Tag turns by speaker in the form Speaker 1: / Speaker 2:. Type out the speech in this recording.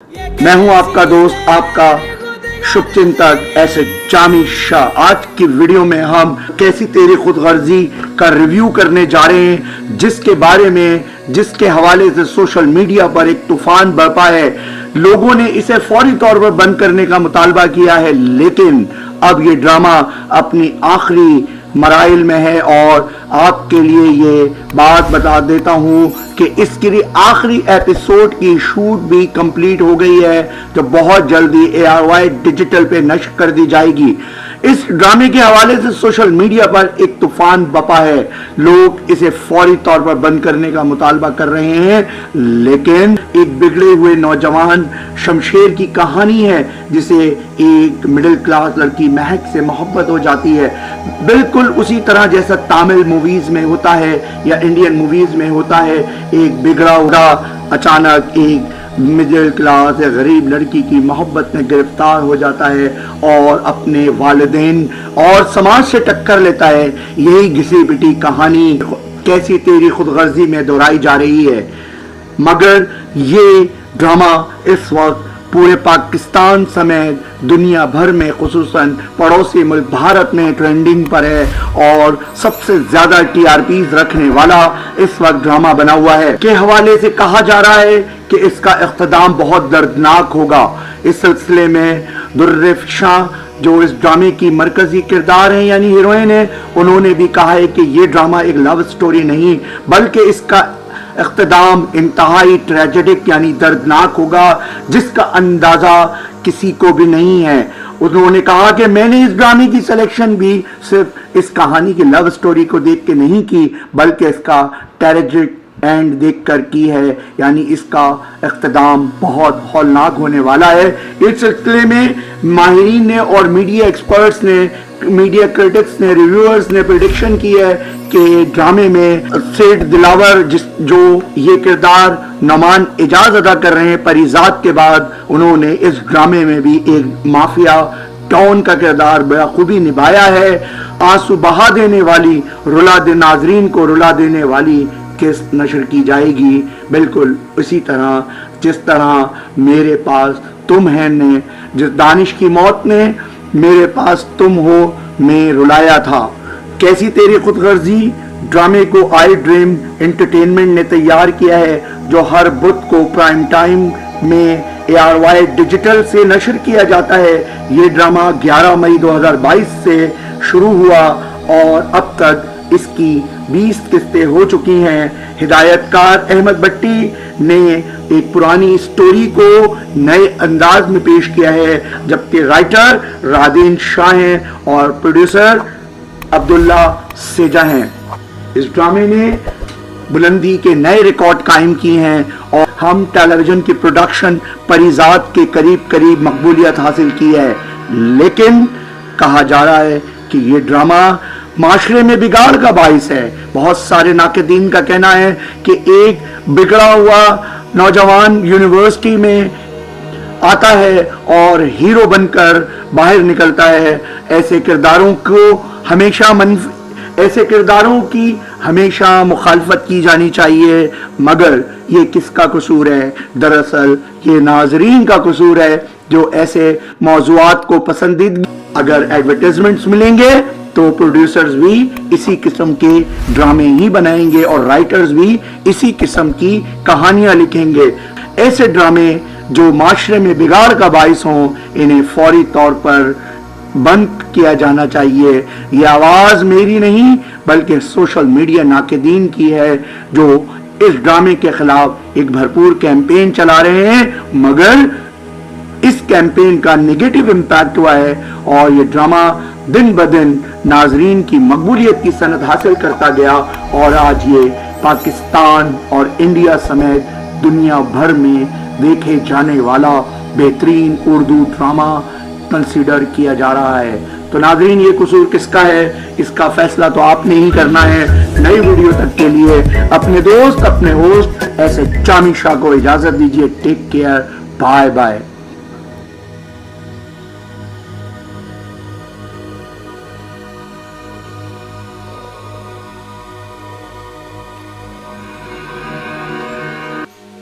Speaker 1: मैं हूं आपका दोस्त, आपका शुभचिंतक ऐसे जामी शाह। आज की वीडियो में हम कैसी तेरी खुदगर्जी का रिव्यू करने जा रहे हैं, जिसके बारे में जिसके हवाले से सोशल मीडिया पर एक तूफान बरपा है। लोगों ने इसे फौरी तौर पर बंद करने का मुतालबा किया है, लेकिन अब ये ड्रामा अपनी आखिरी मराइल में है और आपके लिए ये बात बता देता हूं कि इसकी आखिरी एपिसोड की शूट भी कंप्लीट हो गई है, जो बहुत जल्दी ARY डिजिटल पे नश्र कर दी जाएगी। इस ड्रामे के हवाले से सोशल मीडिया पर एक तूफान बपा है। लोग इसे फौरी तौर पर बंद करने का मुतालबा कर रहे हैं, लेकिन एक बिगड़े हुए नौजवान शमशेर की कहानी है, जिसे एक मिडिल क्लास लड़की महक से मोहब्बत हो जाती है। बिल्कुल उसी तरह जैसा तमिल मूवीज में होता है या इंडियन मूवीज में होता है। एक बिगड़ा हुआ अचानक एक मिडिल क्लास या गरीब लड़की की मोहब्बत में गिरफ्तार हो जाता है और अपने वालिदैन और समाज से टक्कर लेता है। यही घिसी पिटी कहानी कैसी तेरी खुदगर्जी में दोहराई जा रही है, मगर ये ड्रामा इस वक्त पूरे पाकिस्तान समेत दुनिया भर में, खुसूसन पड़ोसी मुल्क भारत में ट्रेंडिंग पर है और सबसे ज्यादा TRPs रखने वाला इस वक्त ड्रामा बना हुआ है। के हवाले से कहा जा रहा है कि इसका इख्तिताम बहुत दर्दनाक होगा। इस सिलसिले में दुर्रफशा जो इस ड्रामे की मरकजी किरदार है यानी हीरोइन है, उन्होंने भी कहा है कि ये ड्रामा एक लव स्टोरी नहीं बल्कि इसका इख्तिताम इंतहाई ट्रेजेडिक यानी दर्दनाक होगा, जिसका अंदाजा किसी को भी नहीं है। उन्होंने कहा कि मैंने इस ड्रामे की सिलेक्शन भी सिर्फ इस कहानी की लव स्टोरी को देख के नहीं की, बल्कि इसका ट्रेजिक एंड देखकर की है, यानी इसका इख्तिताम बहुत हौलनाक होने वाला है। इस सिलसिले में माहिरीन ने और मीडिया एक्सपर्ट्स ने, मीडिया क्रिटिक्स ने, रिव्यूअर्स ने प्रेडिक्शन की है कि ड्रामे में सेठ दिलावर जो ये किरदार नौमान एजाज अदा कर रहे हैं परिजात के बाद, उन्होंने इस ड्रामे में भी एक माफिया डॉन का किरदार बखूबी निभाया है। आंसू बहा देने वाली, नाजरीन को रुला देने वाली किस्त नशर की जाएगी, बिल्कुल उसी तरह जिस तरह मेरे पास तुम है ने, जिस दानिश की मौत ने मेरे पास तुम हो में रुलाया था। कैसी तेरी खुदगर्जी ड्रामे को आई ड्रीम एंटरटेनमेंट ने तैयार किया है, जो हर बुध को प्राइम टाइम में ARY डिजिटल से नशर किया जाता है। ये ड्रामा 11 मई 2022 से शुरू हुआ और अब तक इसकी 20 किस्तें हो चुकी हैं। हिदायतकार अहमद भट्टी ने एक पुरानी स्टोरी को नए अंदाज में पेश किया है, जबकि राइटर रादीन शाह हैं और प्रोड्यूसर अब्दुल्ला सेजा हैं। इस ड्रामे ने बुलंदी के नए रिकॉर्ड कायम किए हैं और हम टेलीविजन की प्रोडक्शन परिजात के करीब करीब मकबूलियत हासिल की है, लेकिन कहा जा रहा है कि ये ड्रामा माशरे में बिगाड़ का बाइस है। बहुत सारे नाक़दीन का कहना है कि एक बिगड़ा हुआ नौजवान यूनिवर्सिटी में आता है और हीरो बनकर बाहर निकलता है। ऐसे किरदारों की हमेशा मुखालफत की जानी चाहिए, मगर ये किसका कसूर है? दरअसल ये नाजरीन का कसूर है, जो ऐसे मौज़ूआत को पसंदीदा, अगर एडवर्टाइजमेंट्स मिलेंगे तो प्रोड्यूसर्स भी इसी किस्म के ड्रामे ही बनाएंगे और राइटर्स भी इसी किस्म की कहानियां लिखेंगे। ऐसे ड्रामे जो माशरे में बिगाड़ का बाइस हों, इन्हें फौरी तौर पर बंद किया जाना चाहिए। ये आवाज मेरी नहीं बल्कि सोशल मीडिया नाक़दीन की है, जो इस ड्रामे के खिलाफ एक भरपूर कैंपेन चला रहे हैं, मगर इस कैंपेन का नेगेटिव इम्पैक्ट हुआ है और ये ड्रामा दिन ब दिन नाजरीन की मकबूलियत की सनद हासिल करता गया और आज ये पाकिस्तान और इंडिया समेत दुनिया भर में देखे जाने वाला बेहतरीन उर्दू ड्रामा कंसीडर किया जा रहा है। तो नाजरीन, ये कसूर किसका है, इसका फैसला तो आपने ही करना है। नई वीडियो तक के लिए अपने दोस्त, अपने होस्ट ऐसे जामी शाह को इजाजत दीजिए। Take care, bye bye.